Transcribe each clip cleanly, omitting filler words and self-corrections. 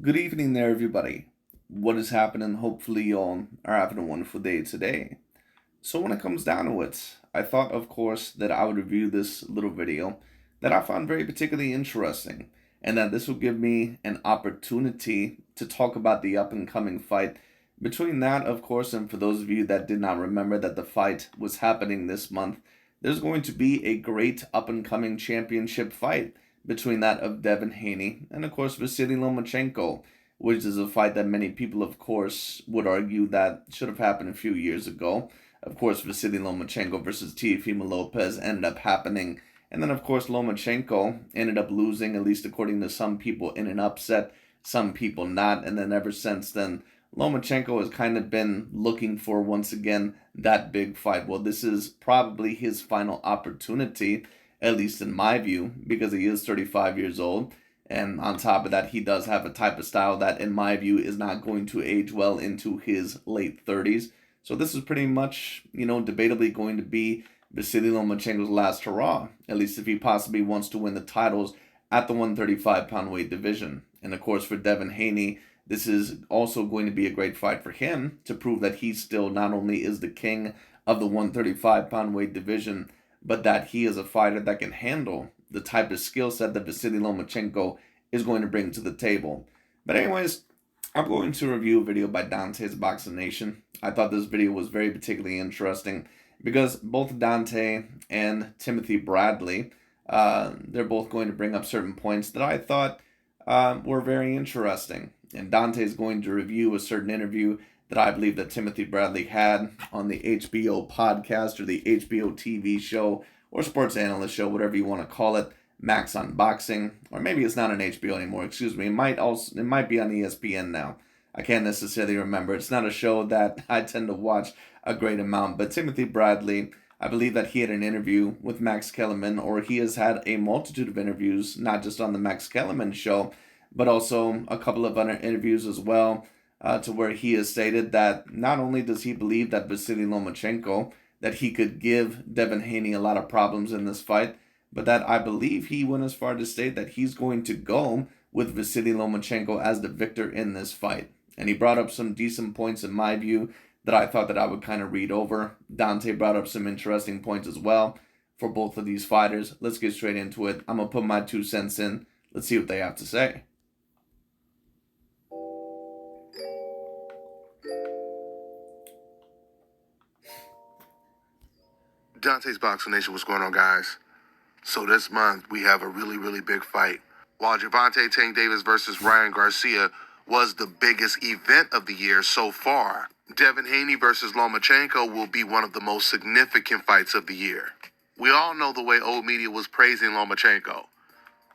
Good evening there, everybody. What is happening? Hopefully, you all are having a wonderful day today. So, when it comes down to it, I thought, of course, that I would review this little video that I found very particularly interesting, and that this will give me an opportunity to talk about the up and coming fight. Between that, of course, and for those of you that did not remember that the fight was happening this month, there's going to be a great up and coming championship fight between that of Devin Haney and, of course, Vasyl Lomachenko, which is a fight that many people, of course, would argue that should have happened a few years ago. Of course, Vasyl Lomachenko versus Teofimo Lopez ended up happening. And then, of course, Lomachenko ended up losing, at least according to some people, in an upset, some people not. And then ever since then, Lomachenko has kind of been looking for, once again, that big fight. Well, this is probably his final opportunity, at least in my view, because he is 35 years old. And on top of that, he does have a type of style that, in my view, is not going to age well into his late 30s. So this is pretty much, debatably going to be Vasyl Lomachenko's last hurrah, at least if he possibly wants to win the titles at the 135-pound weight division. And of course, for Devin Haney, this is also going to be a great fight for him to prove that he still not only is the king of the 135-pound weight division, but that he is a fighter that can handle the type of skill set that Vasyl Lomachenko is going to bring to the table. But anyways, I'm going to review a video by DontaesBoxingNation. I thought this video was very particularly interesting because both Dante and Timothy Bradley, they're both going to bring up certain points that I thought were very interesting. And Dante is going to review a certain interview that I believe that Timothy Bradley had on the HBO podcast or the HBO TV show or sports analyst show, whatever you want to call it, Max on Boxing, or maybe it's not on HBO anymore. Excuse me. It might be on ESPN now. I can't necessarily remember. It's not a show that I tend to watch a great amount. But Timothy Bradley, I believe that he had an interview with Max Kellerman, or he has had a multitude of interviews, not just on the Max Kellerman show, but also a couple of other interviews as well, to where he has stated that not only does he believe that Vasyl Lomachenko, that he could give Devin Haney a lot of problems in this fight, but that I believe he went as far to state that he's going to go with Vasyl Lomachenko as the victor in this fight. And he brought up some decent points in my view that I thought that I would kind of read over. Dante brought up some interesting points as well for both of these fighters. Let's get straight into it. I'm going to put my 2 cents in. Let's see what they have to say. Dante's Boxing Nation, what's going on, guys? So this month, we have a really, really big fight. While Gervonta Tank Davis versus Ryan Garcia was the biggest event of the year so far, Devin Haney versus Lomachenko will be one of the most significant fights of the year. We all know the way old media was praising Lomachenko.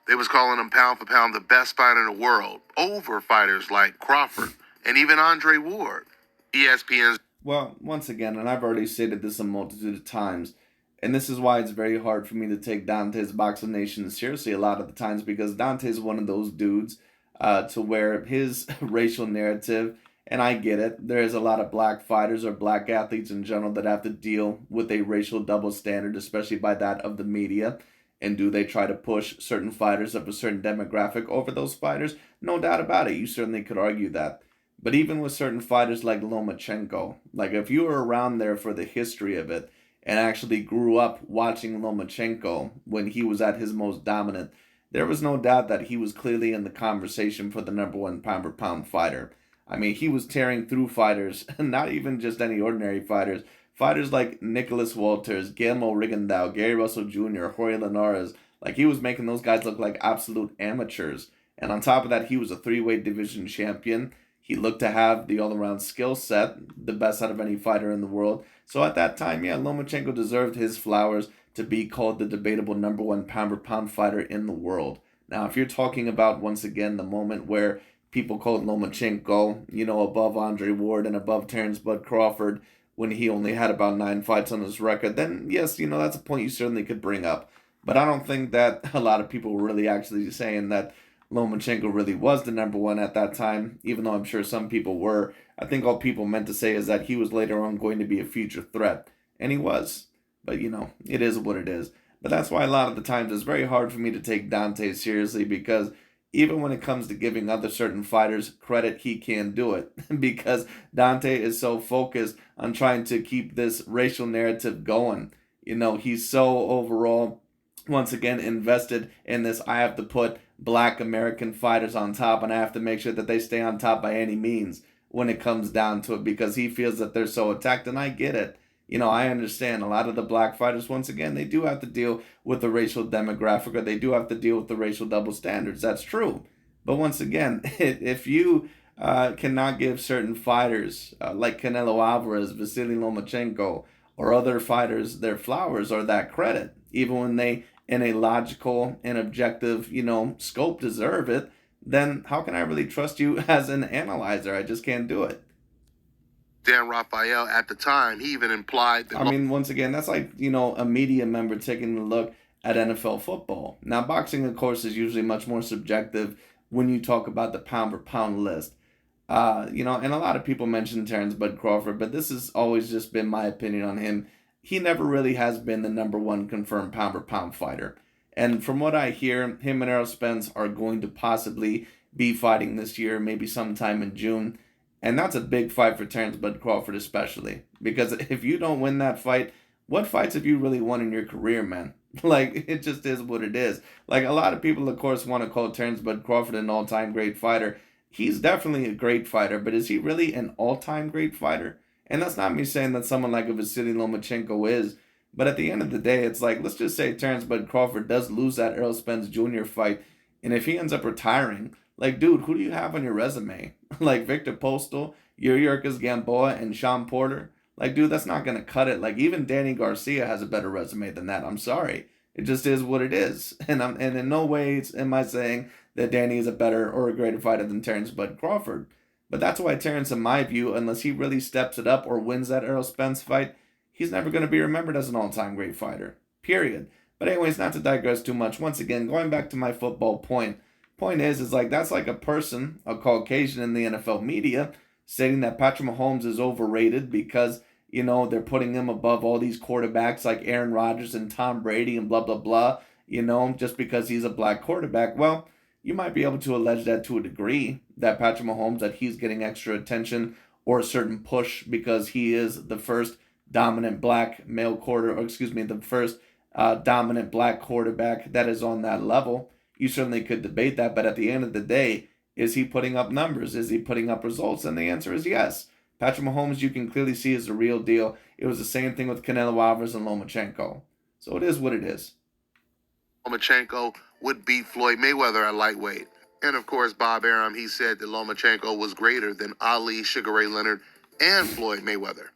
They was calling him pound for pound the best fighter in the world, over fighters like Crawford and even Andre Ward. ESPN's Well, once again, and I've already stated this a multitude of times, and this is why it's very hard for me to take Dante's Boxing Nation seriously a lot of the times, because Dante's one of those dudes to where his racial narrative, and I get it, there's a lot of black fighters or black athletes in general that have to deal with a racial double standard, especially by that of the media. And do they try to push certain fighters of a certain demographic over those fighters? No doubt about it. You certainly could argue that. But even with certain fighters like Lomachenko, like if you were around there for the history of it and actually grew up watching Lomachenko when he was at his most dominant, there was no doubt that he was clearly in the conversation for the number one pound-for-pound fighter. I mean, he was tearing through fighters, not even just any ordinary fighters. Fighters like Nicholas Walters, Guillermo Rigondeaux, Gary Russell Jr., Jorge Linares. Like, he was making those guys look like absolute amateurs. And on top of that, he was a 3-weight division champion. He looked to have the all-around skill set, the best out of any fighter in the world. So at that time, yeah, Lomachenko deserved his flowers to be called the debatable number one pound-for-pound fighter in the world. Now, if you're talking about, once again, the moment where people called Lomachenko, above Andre Ward and above Terrence Bud Crawford when he only had about 9 fights on his record, then yes, that's a point you certainly could bring up. But I don't think that a lot of people were really actually saying that Lomachenko really was the number one at that time, even though I'm sure some people were. I think all people meant to say is that he was later on going to be a future threat. And he was. But, it is what it is. But that's why a lot of the times it's very hard for me to take Dante seriously, because even when it comes to giving other certain fighters credit, he can't do it because Dante is so focused on trying to keep this racial narrative going. He's so overall, once again, invested in this. I have to put black American fighters on top, and I have to make sure that they stay on top by any means when it comes down to it because he feels that they're so attacked, and I get it. I understand a lot of the black fighters, once again, they do have to deal with the racial demographic, or they do have to deal with the racial double standards. That's true. But once again, if you cannot give certain fighters like Canelo Alvarez, Vasyl Lomachenko, or other fighters their flowers or that credit, even when they, in a logical and objective, scope, deserve it, then how can I really trust you as an analyzer? I just can't do it. Dan Raphael at the time, he even implied that. I mean, once again, that's like, a media member taking a look at NFL football. Now, boxing, of course, is usually much more subjective when you talk about the pound for pound list. And a lot of people mention Terrence Bud Crawford, but this has always just been my opinion on him. He never really has been the number one confirmed pound for pound fighter. And from what I hear, him and Errol Spence are going to possibly be fighting this year, maybe sometime in June. And that's a big fight for Terrence Bud Crawford especially. Because if you don't win that fight, what fights have you really won in your career, man? Like, it just is what it is. Like, a lot of people, of course, want to call Terrence Bud Crawford an all-time great fighter. He's definitely a great fighter, but is he really an all-time great fighter? And that's not me saying that someone like a Vasyl Lomachenko is. But at the end of the day, it's like, let's just say Terrence Bud Crawford does lose that Errol Spence Jr. fight. And if he ends up retiring, like, dude, who do you have on your resume? Like Victor Postal, Yuriorkis Gamboa, and Sean Porter? Like, dude, that's not going to cut it. Like, even Danny Garcia has a better resume than that. I'm sorry. It just is what it is. And in no way am I saying that Danny is a better or a greater fighter than Terrence Bud Crawford. But that's why Terrence, in my view, unless he really steps it up or wins that Errol Spence fight, he's never going to be remembered as an all-time great fighter. Period. But anyways, not to digress too much. Once again, going back to my football point. Point is like that's like a person, a Caucasian in the NFL media, stating that Patrick Mahomes is overrated because, they're putting him above all these quarterbacks like Aaron Rodgers and Tom Brady and blah, blah, blah, just because he's a black quarterback. Well, you might be able to allege that to a degree, that Patrick Mahomes, that he's getting extra attention or a certain push because he is the first dominant black male the first dominant black quarterback that is on that level. You certainly could debate that, but at the end of the day, is he putting up numbers? Is he putting up results? And the answer is yes. Patrick Mahomes, you can clearly see, is the real deal. It was the same thing with Canelo Alvarez and Lomachenko. So it is what it is. Lomachenko would beat Floyd Mayweather at lightweight. And of course, Bob Arum, he said that Lomachenko was greater than Ali, Sugar Ray Leonard, and Floyd Mayweather.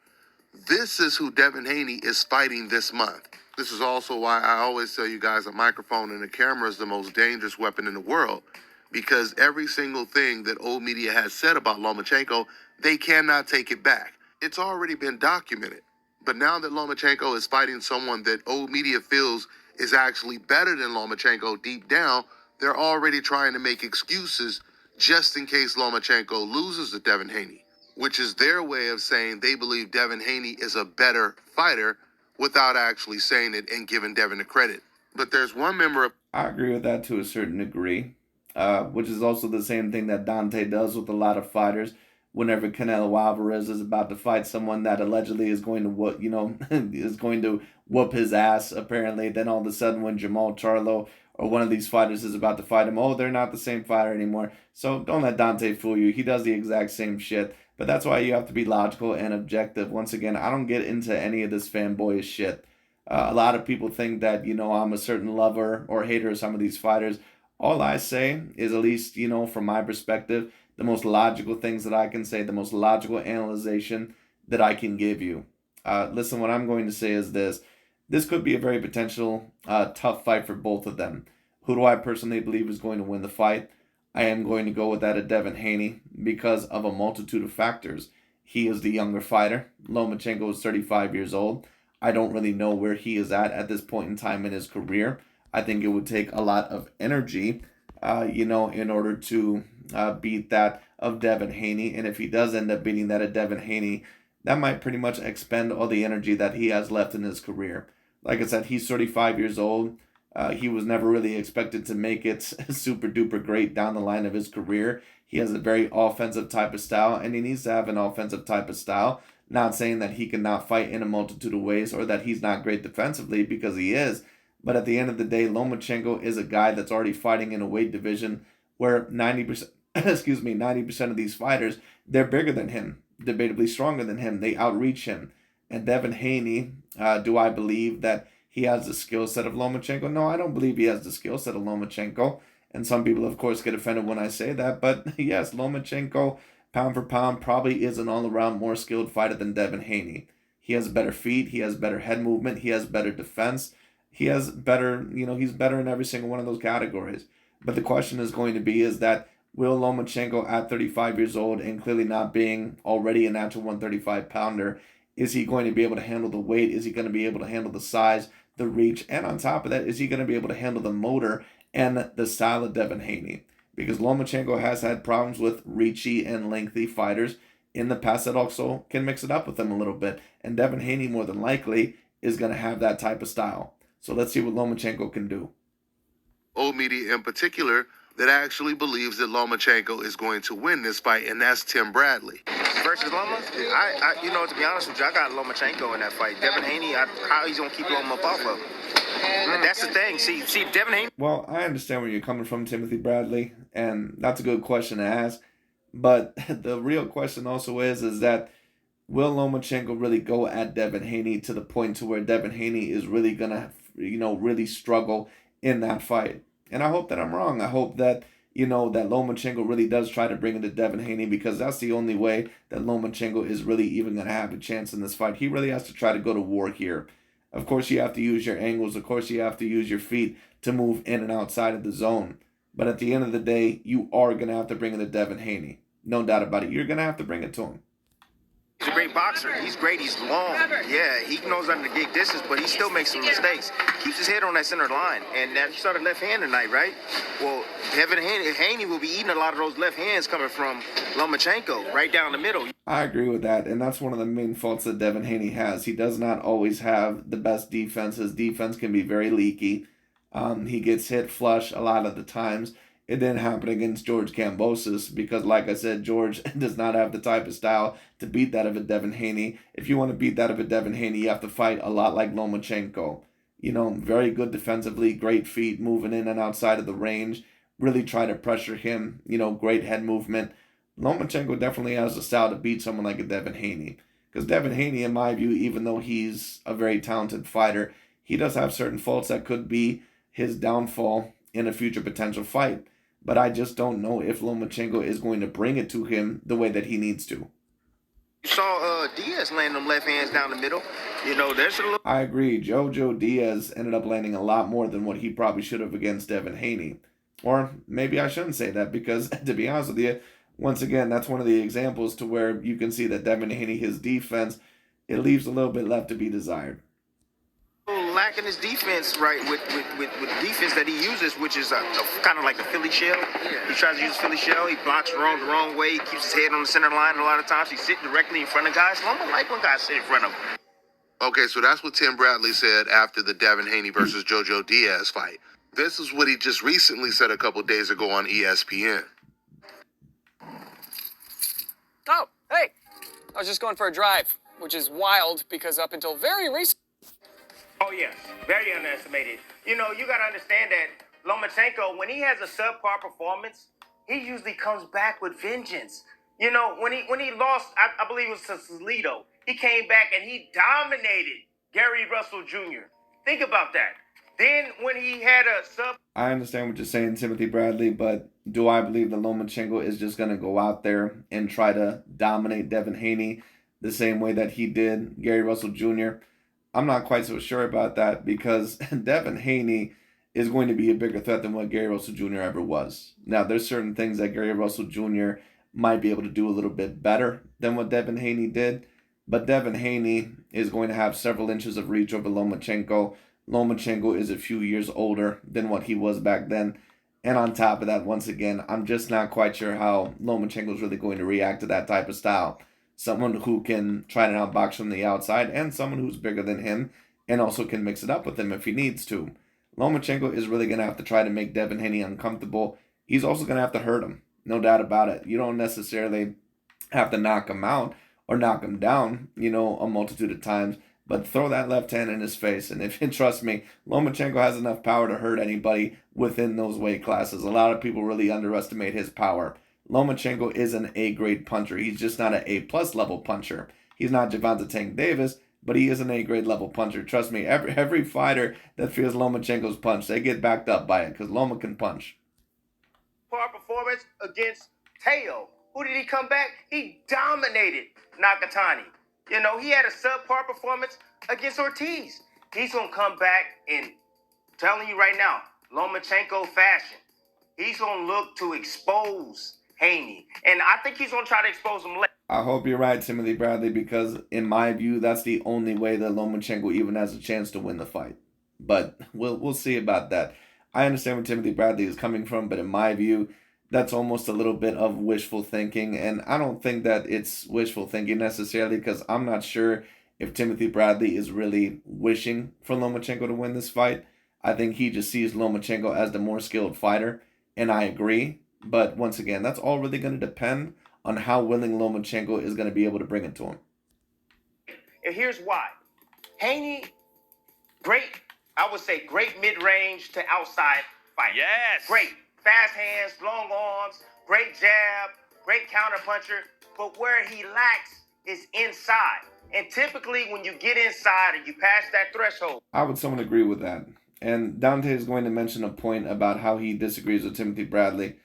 This is who Devin Haney is fighting this month. This is also why I always tell you guys a microphone and a camera is the most dangerous weapon in the world, because every single thing that old media has said about Lomachenko, they cannot take it back. It's already been documented. But now that Lomachenko is fighting someone that old media feels is actually better than Lomachenko deep down, they're already trying to make excuses just in case Lomachenko loses to Devin Haney, which is their way of saying they believe Devin Haney is a better fighter without actually saying it and giving Devin the credit. But there's one member of... I agree with that to a certain degree, which is also the same thing that Dante does with a lot of fighters. Whenever Canelo Alvarez is about to fight someone that allegedly is going to whoop, is going to whoop his ass, apparently, then all of a sudden when Jamal Charlo or one of these fighters is about to fight him, oh, they're not the same fighter anymore. So don't let Dante fool you. He does the exact same shit. But that's why you have to be logical and objective. Once again, I don't get into any of this fanboyish shit. A lot of people think that, I'm a certain lover or hater of some of these fighters. All I say is, at least, from my perspective, the most logical things that I can say, the most logical analyzation that I can give you. Listen, what I'm going to say is this. This could be a very potential tough fight for both of them. Who do I personally believe is going to win the fight? I am going to go with that of Devin Haney because of a multitude of factors. He is the younger fighter. Lomachenko is 35 years old. I don't really know where he is at this point in time in his career. I think it would take a lot of energy, in order to beat that of Devin Haney. And if he does end up beating that of Devin Haney, that might pretty much expend all the energy that he has left in his career. Like I said, he's 35 years old. He was never really expected to make it super duper great down the line of his career. He has a very offensive type of style, and he needs to have an offensive type of style. Not saying that he cannot fight in a multitude of ways or that he's not great defensively, because he is. But at the end of the day, Lomachenko is a guy that's already fighting in a weight division where 90%, excuse me, 90% of these fighters, they're bigger than him, debatably stronger than him. They outreach him. And Devin Haney, do I believe that he has the skill set of Lomachenko? No, I don't believe he has the skill set of Lomachenko. And some people, of course, get offended when I say that. But yes, Lomachenko, pound for pound, probably is an all-around more skilled fighter than Devin Haney. He has better feet. He has better head movement. He has better defense. He has better, he's better in every single one of those categories. But the question is going to be is that will Lomachenko at 35 years old and clearly not being already a natural 135 pounder, is he going to be able to handle the weight? Is he going to be able to handle the size, the reach? And on top of that, is he going to be able to handle the motor and the style of Devin Haney? Because Lomachenko has had problems with reachy and lengthy fighters in the past that also can mix it up with them a little bit. And Devin Haney, more than likely, is going to have that type of style. So let's see what Lomachenko can do. Old media in particular that actually believes that Lomachenko is going to win this fight, and that's Tim Bradley. Versus Loma, to be honest with you, I got Lomachenko in that fight. Devin Haney, how he's gonna keep Loma up off of him? And that's the thing. See, Devin Haney. Well, I understand where you're coming from, Timothy Bradley, and that's a good question to ask. But the real question also is that will Lomachenko really go at Devin Haney to the point to where Devin Haney is really gonna, really struggle in that fight? And I hope that I'm wrong. I hope that, that Lomachenko really does try to bring it to Devin Haney, because that's the only way that Lomachenko is really even going to have a chance in this fight. He really has to try to go to war here. Of course, you have to use your angles. Of course, you have to use your feet to move in and outside of the zone. But at the end of the day, you are going to have to bring it to Devin Haney. No doubt about it. You're going to have to bring it to him. He's a great boxer. He's great. He's long. Yeah, he knows how to gig distance, but he still makes some mistakes. Keeps his head on that center line. And that started left hand tonight, right? Well, Devin Haney will be eating a lot of those left hands coming from Lomachenko right down the middle. I agree with that, and that's one of the main faults that Devin Haney has. He does not always have the best defense. His defense can be very leaky. He gets hit flush a lot of the times. It didn't happen against George Kambosos because, like I said, George does not have the type of style to beat that of a Devin Haney. If you want to beat that of a Devin Haney, you have to fight a lot like Lomachenko. Very good defensively, great feet, moving in and outside of the range. Really try to pressure him, great head movement. Lomachenko definitely has the style to beat someone like a Devin Haney. Because Devin Haney, in my view, even though he's a very talented fighter, he does have certain faults that could be his downfall in a future potential fight. But I just don't know if Lomachenko is going to bring it to him the way that he needs to. You saw Diaz land them left hands down the middle. There's a little... I agree. Jojo Diaz ended up landing a lot more than what he probably should have against Devin Haney. Or maybe I shouldn't say that because, to be honest with you, once again, that's one of the examples to where you can see that Devin Haney, his defense, it leaves a little bit left to be desired. Lacking his defense, right, with defense that he uses, which is kind of like a Philly shell. Yeah. He tries to use Philly shell. He blocks the wrong way. He keeps his head on the center line a lot of times. He's sitting directly in front of guys. Loma like when guys sit in front of him. Okay, so that's what Tim Bradley said after the Devin Haney versus Jojo Diaz fight. This is what he just recently said a couple days ago on ESPN. Oh, hey, I was just going for a drive, which is wild because up until very recently. Oh, yes. Very underestimated. You got to understand that Lomachenko, when he has a subpar performance, he usually comes back with vengeance. When he lost, I believe it was to Salido, he came back and he dominated Gary Russell Jr. Think about that. Then when he had a sub... I understand what you're saying, Timothy Bradley, but do I believe that Lomachenko is just going to go out there and try to dominate Devin Haney the same way that he did Gary Russell Jr.? I'm not quite so sure about that because Devin Haney is going to be a bigger threat than what Gary Russell Jr. ever was. Now, there's certain things that Gary Russell Jr. might be able to do a little bit better than what Devin Haney did, but Devin Haney is going to have several inches of reach over Lomachenko. Lomachenko is a few years older than what he was back then. And on top of that, once again, I'm just not quite sure how Lomachenko is really going to react to that type of style. Someone who can try to outbox from the outside and someone who's bigger than him and also can mix it up with him if he needs to. Lomachenko is really going to have to try to make Devin Haney uncomfortable. He's also going to have to hurt him, no doubt about it. You don't necessarily have to knock him out or knock him down, a multitude of times, but throw that left hand in his face. And trust me, Lomachenko has enough power to hurt anybody within those weight classes. A lot of people really underestimate his power. Lomachenko is an A-grade puncher. He's just not an A-plus level puncher. He's not Gervonta Tank Davis, but he is an A-grade level puncher. Trust me, every fighter that feels Lomachenko's punch, they get backed up by it because Loma can punch. Poor performance against Teo. Who did he come back? He dominated Nakatani. He had a subpar performance against Ortiz. He's going to come back in, telling you right now, Lomachenko fashion. He's going to look to expose Haney. And I think he's going to try to expose him later. I hope you're right, Timothy Bradley, because in my view, that's the only way that Lomachenko even has a chance to win the fight. But we'll see about that. I understand where Timothy Bradley is coming from, but in my view, that's almost a little bit of wishful thinking. And I don't think that it's wishful thinking necessarily, because I'm not sure if Timothy Bradley is really wishing for Lomachenko to win this fight. I think he just sees Lomachenko as the more skilled fighter, and I agree. But once again, that's all really going to depend on how willing Lomachenko is going to be able to bring it to him. And here's why. Haney, I would say great mid-range to outside fight. Yes. Great. Fast hands, long arms, great jab, great counterpuncher. But where he lacks is inside. And typically when you get inside and you pass that threshold. I would somewhat agree with that. And Dante is going to mention a point about how he disagrees with Timothy Bradley.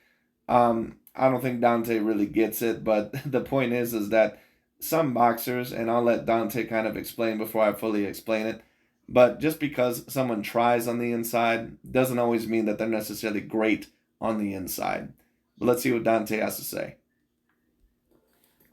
I don't think Dante really gets it, but the point is that some boxers, and I'll let Dante kind of explain before I fully explain it, but just because someone tries on the inside doesn't always mean that they're necessarily great on the inside. But let's see what Dante has to say.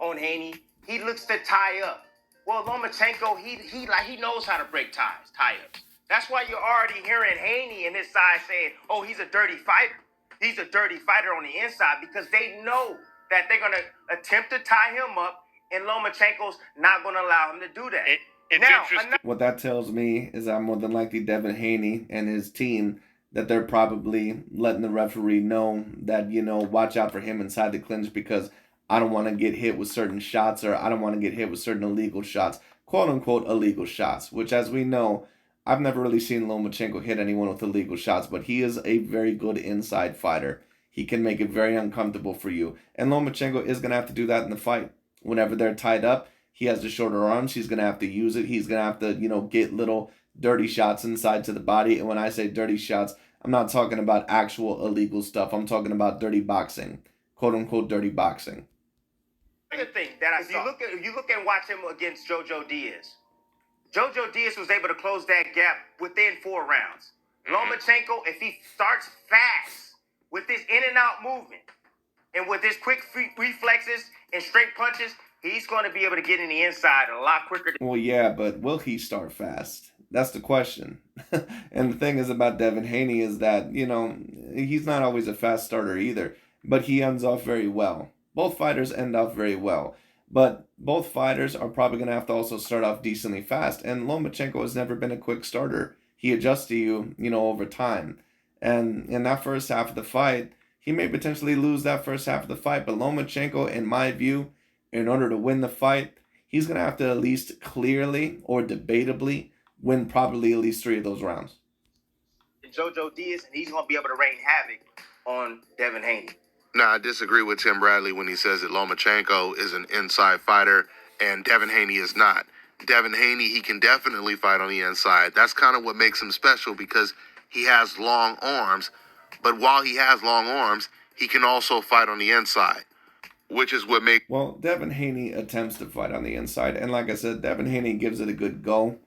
On Haney, he looks to tie up. Well, Lomachenko, he knows how to break tie-ups. That's why you're already hearing Haney and his side saying, oh, he's a dirty fighter. He's a dirty fighter on the inside, because they know that they're going to attempt to tie him up, and Lomachenko's not going to allow him to do that. It's interesting. What that tells me is that more than likely Devin Haney and his team, that they're probably letting the referee know that, watch out for him inside the clinch, because I don't want to get hit with certain shots, or I don't want to get hit with certain illegal shots, quote-unquote illegal shots, which, as we know, I've never really seen Lomachenko hit anyone with illegal shots, but he is a very good inside fighter. He can make it very uncomfortable for you. And Lomachenko is going to have to do that in the fight. Whenever they're tied up, he has the shorter arms. He's going to have to use it. He's going to have to, get little dirty shots inside to the body. And when I say dirty shots, I'm not talking about actual illegal stuff. I'm talking about dirty boxing, quote-unquote dirty boxing. Another thing that I saw, if you look and watch him against Jojo Diaz, Jojo Diaz was able to close that gap within 4 rounds. Lomachenko, if he starts fast with this in and out movement and with his quick reflexes and straight punches, he's going to be able to get in the inside a lot quicker. Well, yeah, but will he start fast? That's the question. And the thing is about Devin Haney is that, he's not always a fast starter either, but he ends off very well. Both fighters end off very well. But both fighters are probably going to have to also start off decently fast. And Lomachenko has never been a quick starter. He adjusts to you, over time. And in that first half of the fight, he may potentially lose that first half of the fight. But Lomachenko, in my view, in order to win the fight, he's going to have to at least clearly or debatably win probably at least 3 of those rounds. Jojo Diaz, and he's going to be able to rain havoc on Devin Haney. Now, I disagree with Tim Bradley when he says that Lomachenko is an inside fighter and Devin Haney is not. Devin Haney, he can definitely fight on the inside. That's kind of what makes him special, because he has long arms. But while he has long arms, he can also fight on the inside, which is what makes... Well, Devin Haney attempts to fight on the inside. And like I said, Devin Haney gives it a good go.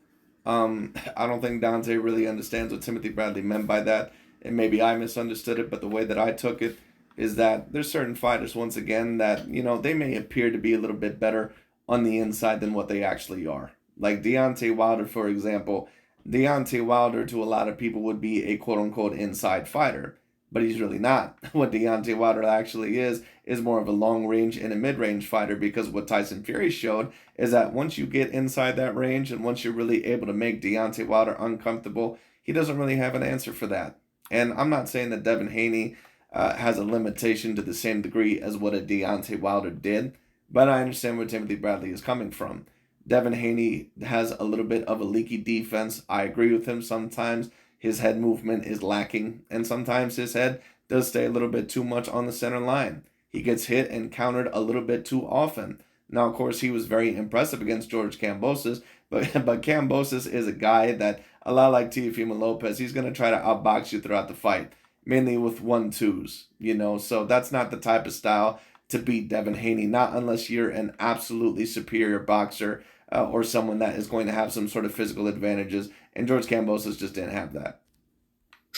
I don't think Dante really understands what Timothy Bradley meant by that. And maybe I misunderstood it, but the way that I took it is that there's certain fighters, once again, that, they may appear to be a little bit better on the inside than what they actually are. Like Deontay Wilder, for example. Deontay Wilder, to a lot of people, would be a quote-unquote inside fighter. But he's really not. What Deontay Wilder actually is more of a long-range and a mid-range fighter, because what Tyson Fury showed is that once you get inside that range and once you're really able to make Deontay Wilder uncomfortable, he doesn't really have an answer for that. And I'm not saying that Devin Haney has a limitation to the same degree as what a Deontay Wilder did, but I understand where Timothy Bradley is coming from. Devin Haney has a little bit of a leaky defense. I agree with him sometimes. His head movement is lacking, and sometimes his head does stay a little bit too much on the center line. He gets hit and countered a little bit too often. Now, of course, he was very impressive against George Kambosos, but Kambosos is a guy that, a lot like Teofimo Lopez, he's going to try to outbox you throughout the fight, mainly with 1-2s, so that's not the type of style to beat Devin Haney, not unless you're an absolutely superior boxer or someone that is going to have some sort of physical advantages, and George Kambosos just didn't have that.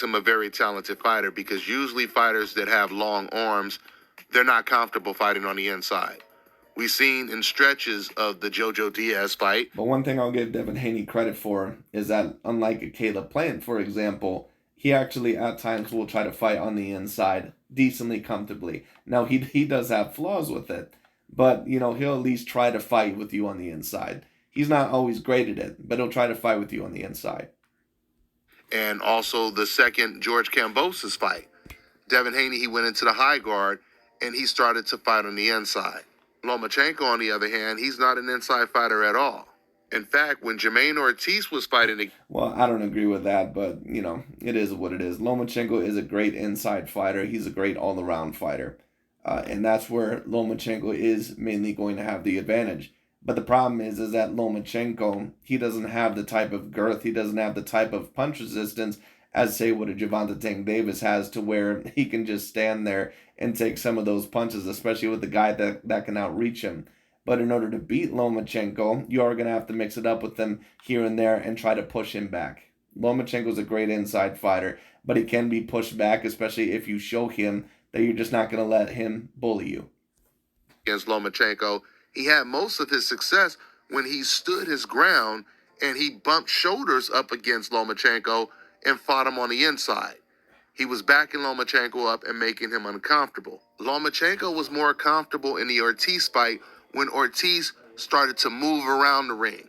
I'm a very talented fighter because usually fighters that have long arms, they're not comfortable fighting on the inside. We've seen in stretches of the Jojo Diaz fight. But one thing I'll give Devin Haney credit for is that, unlike a Caleb Plant, for example, he actually at times will try to fight on the inside decently comfortably. Now, he does have flaws with it, but, he'll at least try to fight with you on the inside. He's not always great at it, but he'll try to fight with you on the inside. And also the second George Kambosos fight. Devin Haney, he went into the high guard, and he started to fight on the inside. Lomachenko, on the other hand, he's not an inside fighter at all. In fact, when Jermaine Ortiz was fighting... Well, I don't agree with that, but, it is what it is. Lomachenko is a great inside fighter. He's a great all-around fighter. And that's where Lomachenko is mainly going to have the advantage. But the problem is that Lomachenko, he doesn't have the type of girth, he doesn't have the type of punch resistance as, say, what a Gervonta Tank Davis has, to where he can just stand there and take some of those punches, especially with the guy that can outreach him. But in order to beat Lomachenko, you are going to have to mix it up with him here and there and try to push him back. Lomachenko's a great inside fighter, but he can be pushed back, especially if you show him that you're just not going to let him bully you. Against Lomachenko, he had most of his success when he stood his ground and he bumped shoulders up against Lomachenko and fought him on the inside. He was backing Lomachenko up and making him uncomfortable. Lomachenko was more comfortable in the Ortiz fight when Ortiz started to move around the ring.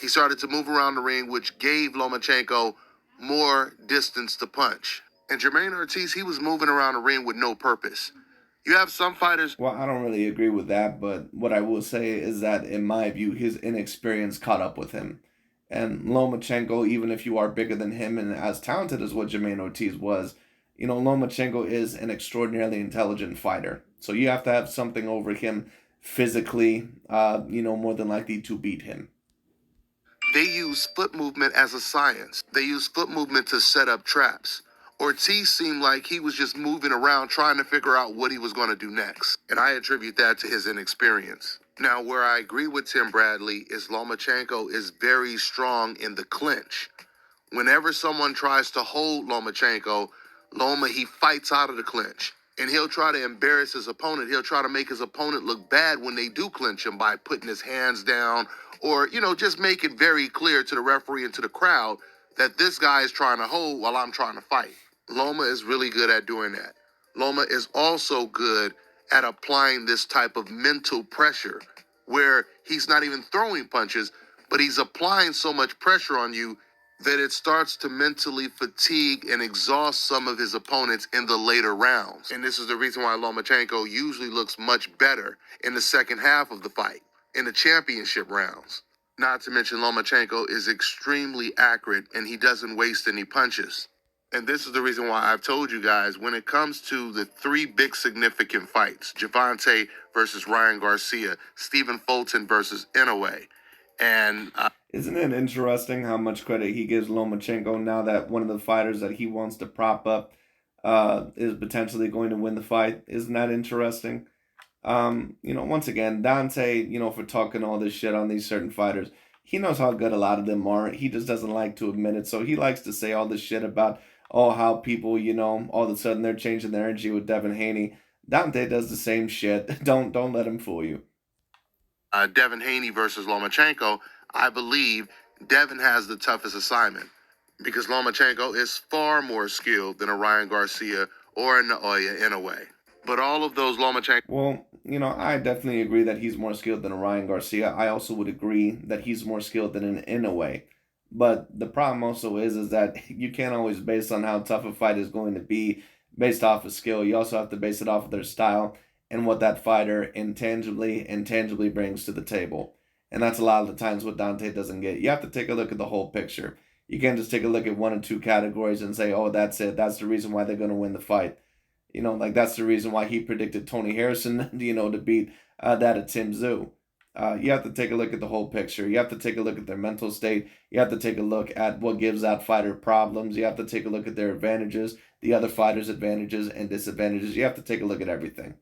He started to move around the ring, which gave Lomachenko more distance to punch. And Jermaine Ortiz, he was moving around the ring with no purpose. You have some fighters... Well, I don't really agree with that, but what I will say is that, in my view, his inexperience caught up with him. And Lomachenko, even if you are bigger than him and as talented as what Jermaine Ortiz was, Lomachenko is an extraordinarily intelligent fighter. So you have to have something over him physically, more than likely to beat him. They use foot movement as a science. They use foot movement to set up traps. Ortiz seemed like he was just moving around trying to figure out what he was going to do next. And I attribute that to his inexperience. Now, where I agree with Tim Bradley is Lomachenko is very strong in the clinch. Whenever someone tries to hold Lomachenko, he fights out of the clinch. And he'll try to embarrass his opponent. He'll try to make his opponent look bad when they do clinch him by putting his hands down or, just make it very clear to the referee and to the crowd that this guy is trying to hold while I'm trying to fight. Loma is really good at doing that. Loma is also good at applying this type of mental pressure where he's not even throwing punches, but he's applying so much pressure on you that it starts to mentally fatigue and exhaust some of his opponents in the later rounds. And this is the reason why Lomachenko usually looks much better in the second half of the fight, in the championship rounds. Not to mention Lomachenko is extremely accurate and he doesn't waste any punches. And this is the reason why I've told you guys, when it comes to the three big significant fights, Gervonta versus Ryan Garcia, Stephen Fulton versus Inoue, and... Isn't it interesting how much credit he gives Lomachenko now that one of the fighters that he wants to prop up is potentially going to win the fight? Isn't that interesting? Once again, Dante, for talking all this shit on these certain fighters, he knows how good a lot of them are. He just doesn't like to admit it. So he likes to say all this shit about, how people, all of a sudden they're changing their energy with Devin Haney. Dante does the same shit. Don't let him fool you. Devin Haney versus Lomachenko, I believe Devin has the toughest assignment because Lomachenko is far more skilled than a Ryan Garcia or a Naoya Inoue. But all of those Lomachenko... Well, I definitely agree that he's more skilled than a Ryan Garcia. I also would agree that he's more skilled than an Inoue. But the problem also is that you can't always base on how tough a fight is going to be based off of skill. You also have to base it off of their style and what that fighter intangibly brings to the table. And that's a lot of the times what Dante doesn't get. You have to take a look at the whole picture. You can't just take a look at one or two categories and say, oh, that's it. That's the reason why they're going to win the fight. Like that's the reason why he predicted Tony Harrison, to beat that of Tim Tszyu. You have to take a look at the whole picture. You have to take a look at their mental state. You have to take a look at what gives that fighter problems. You have to take a look at their advantages, the other fighters' advantages and disadvantages. You have to take a look at everything.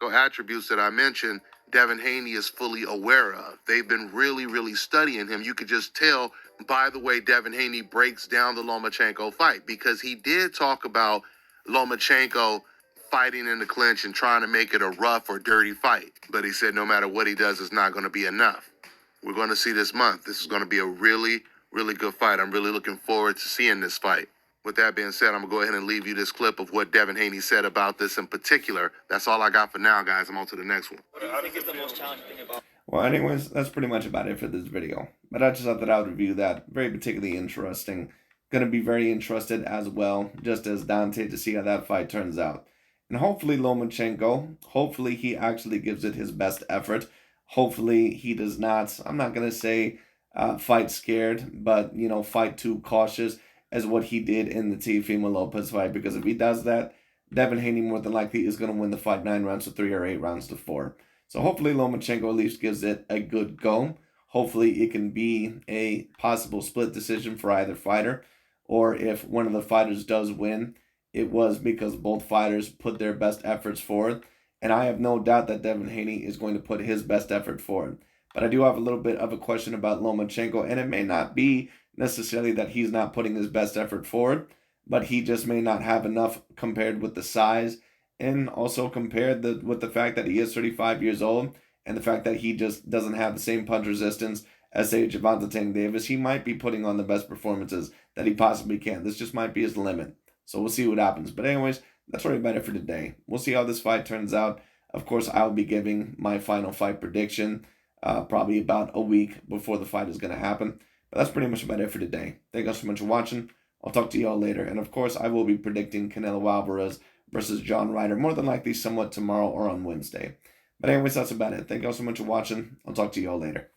Attributes that I mentioned, Devin Haney is fully aware of. They've been really, really studying him. You could just tell by the way Devin Haney breaks down the Lomachenko fight, because he did talk about Lomachenko fighting in the clinch and trying to make it a rough or dirty fight. But he said no matter what he does, it's not going to be enough. We're going to see this month. This is going to be a really, really good fight. I'm really looking forward to seeing this fight. With that being said, I'm going to go ahead and leave you this clip of what Devin Haney said about this in particular. That's all I got for now, guys. I'm on to the next one. What do you think is the most challenging thing about? Well, anyways, that's pretty much about it for this video. But I just thought that I would review that. Very particularly interesting. Going to be very interested as well, just as Dante, to see how that fight turns out. And hopefully Lomachenko, hopefully he actually gives it his best effort. Hopefully he does not, I'm not going to say fight scared, but, fight too cautious as what he did in the Teofimo Lopez fight. Because if he does that, Devin Haney more than likely is going to win the fight 9 rounds to 3 or 8 rounds to 4. So hopefully Lomachenko at least gives it a good go. Hopefully it can be a possible split decision for either fighter. Or if one of the fighters does win, it was because both fighters put their best efforts forward. And I have no doubt that Devin Haney is going to put his best effort forward. But I do have a little bit of a question about Lomachenko, and it may not be necessarily that he's not putting his best effort forward, but he just may not have enough compared with the size, and also compared with the fact that he is 35 years old, and the fact that he just doesn't have the same punch resistance as, say, Gervonta Tank Davis. He might be putting on the best performances that he possibly can. This just might be his limit. So we'll see what happens. But anyways, that's really about it for today. We'll see how this fight turns out. Of course, I'll be giving my final fight prediction probably about a week before the fight is going to happen. But that's pretty much about it for today. Thank you so much for watching. I'll talk to you all later. And of course, I will be predicting Canelo Alvarez versus John Ryder, more than likely somewhat tomorrow or on Wednesday. But anyways, that's about it. Thank you all so much for watching. I'll talk to you all later.